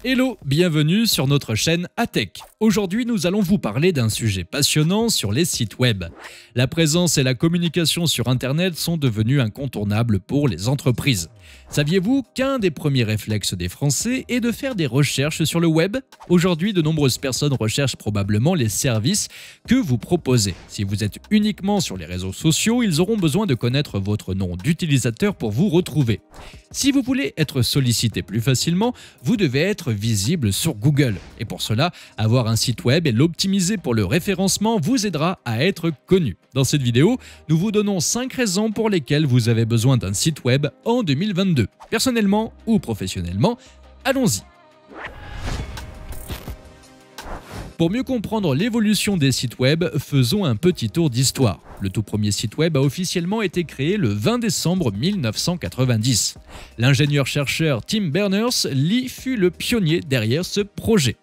Hello, bienvenue sur notre chaîne Atech. Aujourd'hui, nous allons vous parler d'un sujet passionnant sur les sites web. La présence et la communication sur Internet sont devenues incontournables pour les entreprises. Saviez-vous qu'un des premiers réflexes des Français est de faire des recherches sur le web? Aujourd'hui, de nombreuses personnes recherchent probablement les services que vous proposez. Si vous êtes uniquement sur les réseaux sociaux, ils auront besoin de connaître votre nom d'utilisateur pour vous retrouver. Si vous voulez être sollicité plus facilement, vous devez être visible sur Google. Et pour cela, avoir un site web et l'optimiser pour le référencement vous aidera à être connu. Dans cette vidéo, nous vous donnons 5 raisons pour lesquelles vous avez besoin d'un site web en 2022. Personnellement ou professionnellement, allons-y. Pour mieux comprendre l'évolution des sites web, faisons un petit tour d'histoire. Le tout premier site web a officiellement été créé le 20 décembre 1990. L'ingénieur-chercheur Tim Berners-Lee fut le pionnier derrière ce projet.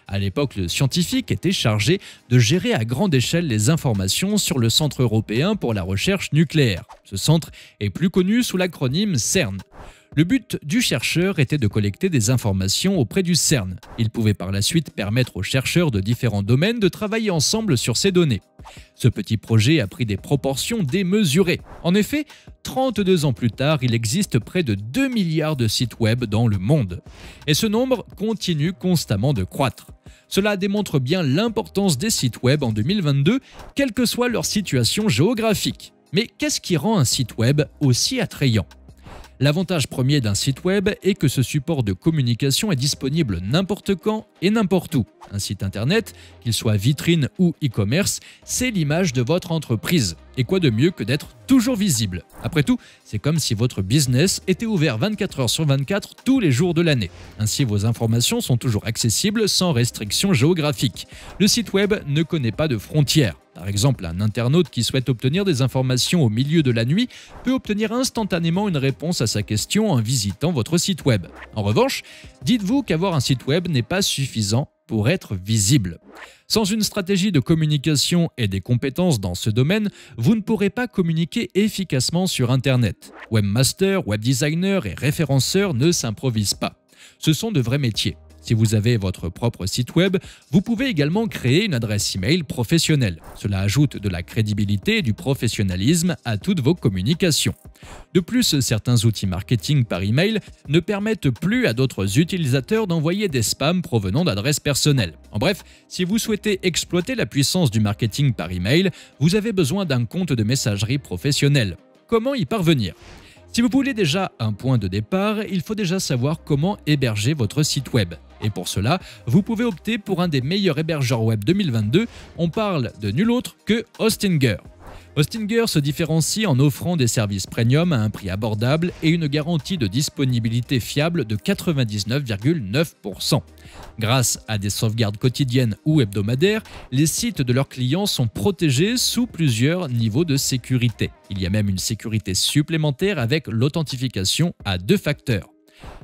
À l'époque, le scientifique était chargé de gérer à grande échelle les informations sur le Centre européen pour la recherche nucléaire. Ce centre est plus connu sous l'acronyme CERN. Le but du chercheur était de collecter des informations auprès du CERN. Il pouvait par la suite permettre aux chercheurs de différents domaines de travailler ensemble sur ces données. Ce petit projet a pris des proportions démesurées. En effet, 32 ans plus tard, il existe près de 2 milliards de sites web dans le monde. Et ce nombre continue constamment de croître. Cela démontre bien l'importance des sites web en 2022, quelle que soit leur situation géographique. Mais qu'est-ce qui rend un site web aussi attrayant ? L'avantage premier d'un site web est que ce support de communication est disponible n'importe quand et n'importe où. Un site internet, qu'il soit vitrine ou e-commerce, c'est l'image de votre entreprise. Et quoi de mieux que d'être toujours visible? Après tout, c'est comme si votre business était ouvert 24 heures sur 24 tous les jours de l'année. Ainsi, vos informations sont toujours accessibles sans restriction géographique. Le site web ne connaît pas de frontières. Par exemple, un internaute qui souhaite obtenir des informations au milieu de la nuit peut obtenir instantanément une réponse à sa question en visitant votre site web. En revanche, dites-vous qu'avoir un site web n'est pas suffisant pour être visible. Sans une stratégie de communication et des compétences dans ce domaine, vous ne pourrez pas communiquer efficacement sur Internet. Webmaster, webdesigner et référenceur ne s'improvisent pas. Ce sont de vrais métiers. Si vous avez votre propre site web, vous pouvez également créer une adresse email professionnelle. Cela ajoute de la crédibilité et du professionnalisme à toutes vos communications. De plus, certains outils marketing par email ne permettent plus à d'autres utilisateurs d'envoyer des spams provenant d'adresses personnelles. En bref, si vous souhaitez exploiter la puissance du marketing par email, vous avez besoin d'un compte de messagerie professionnel. Comment y parvenir ? Si vous voulez déjà un point de départ, il faut déjà savoir comment héberger votre site web. Et pour cela, vous pouvez opter pour un des meilleurs hébergeurs web 2022. On parle de nul autre que Hostinger. Hostinger se différencie en offrant des services premium à un prix abordable et une garantie de disponibilité fiable de 99,9%. Grâce à des sauvegardes quotidiennes ou hebdomadaires, les sites de leurs clients sont protégés sous plusieurs niveaux de sécurité. Il y a même une sécurité supplémentaire avec l'authentification à 2 facteurs.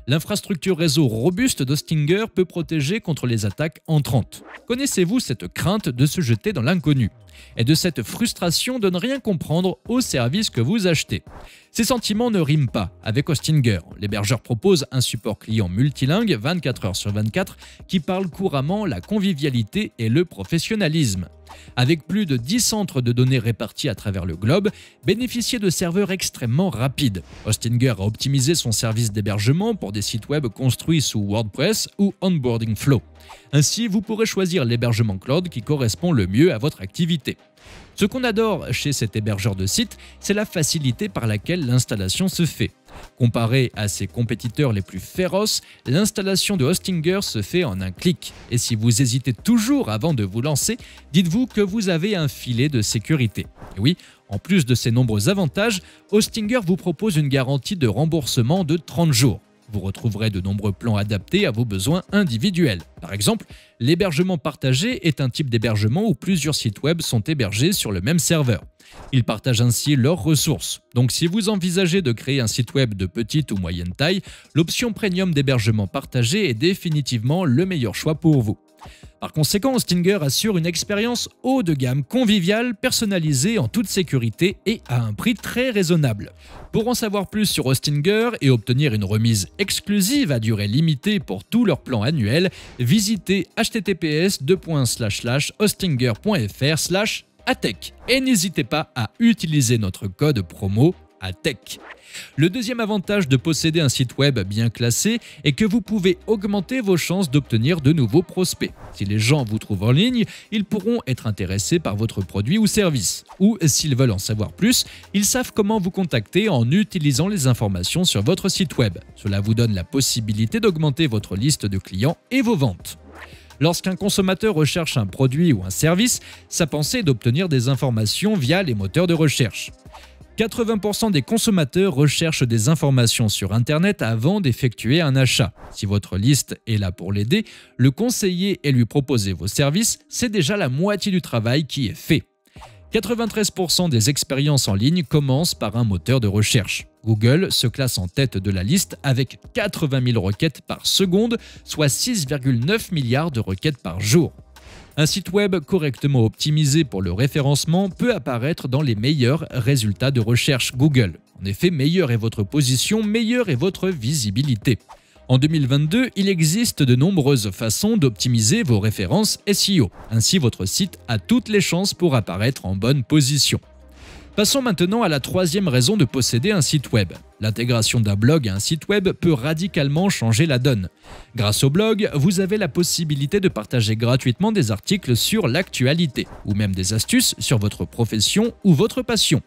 L'infrastructure réseau robuste d'Hostinger peut protéger contre les attaques entrantes. Connaissez-vous cette crainte de se jeter dans l'inconnu et de cette frustration de ne rien comprendre au service que vous achetez? Ces sentiments ne riment pas avec Hostinger. L'hébergeur propose un support client multilingue 24 heures sur 24 qui parle couramment la convivialité et le professionnalisme. Avec plus de 10 centres de données répartis à travers le globe, bénéficiez de serveurs extrêmement rapides. Hostinger a optimisé son service d'hébergement pour des sites web construits sous WordPress ou Onboarding Flow. Ainsi, vous pourrez choisir l'hébergement cloud qui correspond le mieux à votre activité. Ce qu'on adore chez cet hébergeur de site, c'est la facilité par laquelle l'installation se fait. Comparé à ses compétiteurs les plus féroces, l'installation de Hostinger se fait en un clic. Et si vous hésitez toujours avant de vous lancer, dites-vous que vous avez un filet de sécurité. Et oui, en plus de ces nombreux avantages, Hostinger vous propose une garantie de remboursement de 30 jours. Vous retrouverez de nombreux plans adaptés à vos besoins individuels. Par exemple, l'hébergement partagé est un type d'hébergement où plusieurs sites web sont hébergés sur le même serveur. Ils partagent ainsi leurs ressources. Donc si vous envisagez de créer un site web de petite ou moyenne taille, l'option premium d'hébergement partagé est définitivement le meilleur choix pour vous. Par conséquent, Hostinger assure une expérience haut de gamme, conviviale, personnalisée en toute sécurité et à un prix très raisonnable. Pour en savoir plus sur Hostinger et obtenir une remise exclusive à durée limitée pour tous leurs plans annuels, visitez https://hostinger.fr/atech et n'hésitez pas à utiliser notre code promo ATECH. Le deuxième avantage de posséder un site web bien classé est que vous pouvez augmenter vos chances d'obtenir de nouveaux prospects. Si les gens vous trouvent en ligne, ils pourront être intéressés par votre produit ou service. Ou s'ils veulent en savoir plus, ils savent comment vous contacter en utilisant les informations sur votre site web. Cela vous donne la possibilité d'augmenter votre liste de clients et vos ventes. Lorsqu'un consommateur recherche un produit ou un service, sa pensée est d'obtenir des informations via les moteurs de recherche. 80% des consommateurs recherchent des informations sur Internet avant d'effectuer un achat. Si votre liste est là pour l'aider, le conseiller et lui proposer vos services, c'est déjà la moitié du travail qui est fait. 93% des expériences en ligne commencent par un moteur de recherche. Google se classe en tête de la liste avec 80 000 requêtes par seconde, soit 6,9 milliards de requêtes par jour. Un site web correctement optimisé pour le référencement peut apparaître dans les meilleurs résultats de recherche Google. En effet, meilleure est votre position, meilleure est votre visibilité. En 2022, il existe de nombreuses façons d'optimiser vos références SEO. Ainsi, votre site a toutes les chances pour apparaître en bonne position. Passons maintenant à la troisième raison de posséder un site web. L'intégration d'un blog à un site web peut radicalement changer la donne. Grâce au blog, vous avez la possibilité de partager gratuitement des articles sur l'actualité, ou même des astuces sur votre profession ou votre passion.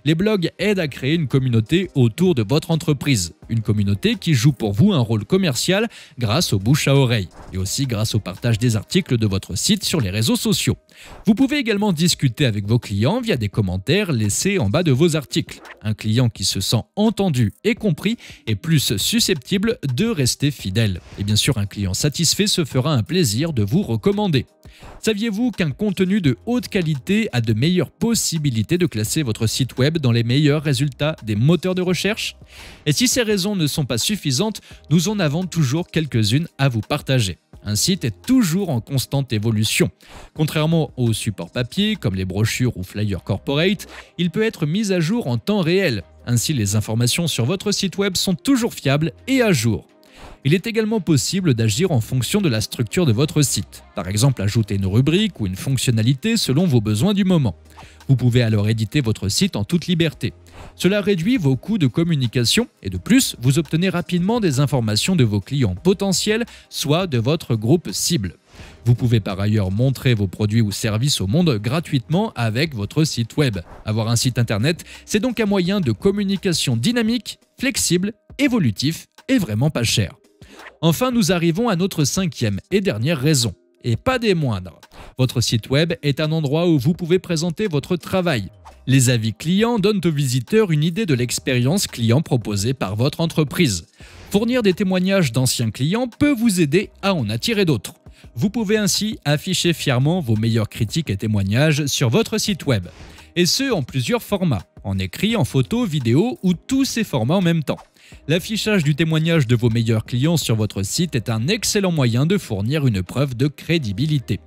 Les blogs aident à créer une communauté autour de votre entreprise, une communauté qui joue pour vous un rôle commercial grâce au bouche à oreille, et aussi grâce au partage des articles de votre site sur les réseaux sociaux. Vous pouvez également discuter avec vos clients via des commentaires laissés en bas de vos articles. Un client qui se sent entendu et compris est plus susceptible de rester fidèle. Et bien sûr, un client satisfait se fera un plaisir de vous recommander. Saviez-vous qu'un contenu de haute qualité a de meilleures possibilités de classer votre site web dans les meilleurs résultats des moteurs de recherche? Et si ces raisons ne sont pas suffisantes, nous en avons toujours quelques-unes à vous partager. Un site est toujours en constante évolution. Contrairement aux supports papier, comme les brochures ou flyers corporate, il peut être mis à jour en temps réel. Ainsi, les informations sur votre site web sont toujours fiables et à jour. Il est également possible d'agir en fonction de la structure de votre site. Par exemple, ajouter une rubrique ou une fonctionnalité selon vos besoins du moment. Vous pouvez alors éditer votre site en toute liberté. Cela réduit vos coûts de communication et de plus, vous obtenez rapidement des informations de vos clients potentiels, soit de votre groupe cible. Vous pouvez par ailleurs montrer vos produits ou services au monde gratuitement avec votre site web. Avoir un site internet, c'est donc un moyen de communication dynamique, flexible, évolutif et vraiment pas cher. Enfin, nous arrivons à notre cinquième et dernière raison, et pas des moindres. Votre site web est un endroit où vous pouvez présenter votre travail. Les avis clients donnent aux visiteurs une idée de l'expérience client proposée par votre entreprise. Fournir des témoignages d'anciens clients peut vous aider à en attirer d'autres. Vous pouvez ainsi afficher fièrement vos meilleures critiques et témoignages sur votre site web. Et ce, en plusieurs formats, en écrit, en photo, vidéo ou tous ces formats en même temps. L'affichage du témoignage de vos meilleurs clients sur votre site est un excellent moyen de fournir une preuve de crédibilité.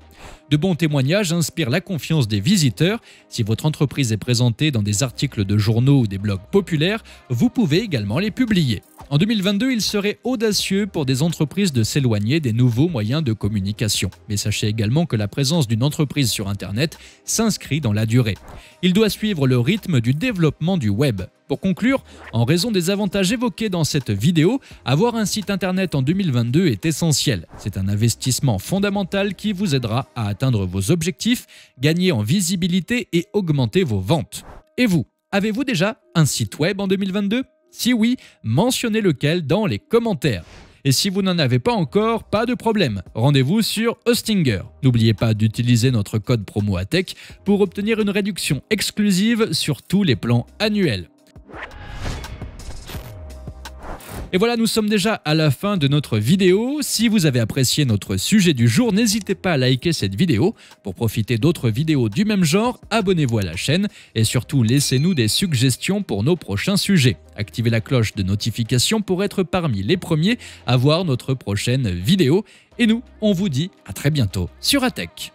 De bons témoignages inspirent la confiance des visiteurs. Si votre entreprise est présentée dans des articles de journaux ou des blogs populaires, vous pouvez également les publier. En 2022, il serait audacieux pour des entreprises de s'éloigner des nouveaux moyens de communication. Mais sachez également que la présence d'une entreprise sur Internet s'inscrit dans la durée. Il doit suivre le rythme du développement du web. Pour conclure, en raison des avantages évoqués dans cette vidéo, avoir un site internet en 2022 est essentiel. C'est un investissement fondamental qui vous aidera à atteindre vos objectifs, gagner en visibilité et augmenter vos ventes. Et vous, avez-vous déjà un site web en 2022? Si oui, mentionnez lequel dans les commentaires. Et si vous n'en avez pas encore, pas de problème, rendez-vous sur Hostinger. N'oubliez pas d'utiliser notre code promo ATECH pour obtenir une réduction exclusive sur tous les plans annuels. Et voilà, nous sommes déjà à la fin de notre vidéo. Si vous avez apprécié notre sujet du jour, n'hésitez pas à liker cette vidéo. Pour profiter d'autres vidéos du même genre, abonnez-vous à la chaîne et surtout laissez-nous des suggestions pour nos prochains sujets. Activez la cloche de notification pour être parmi les premiers à voir notre prochaine vidéo. Et nous, on vous dit à très bientôt sur ATech.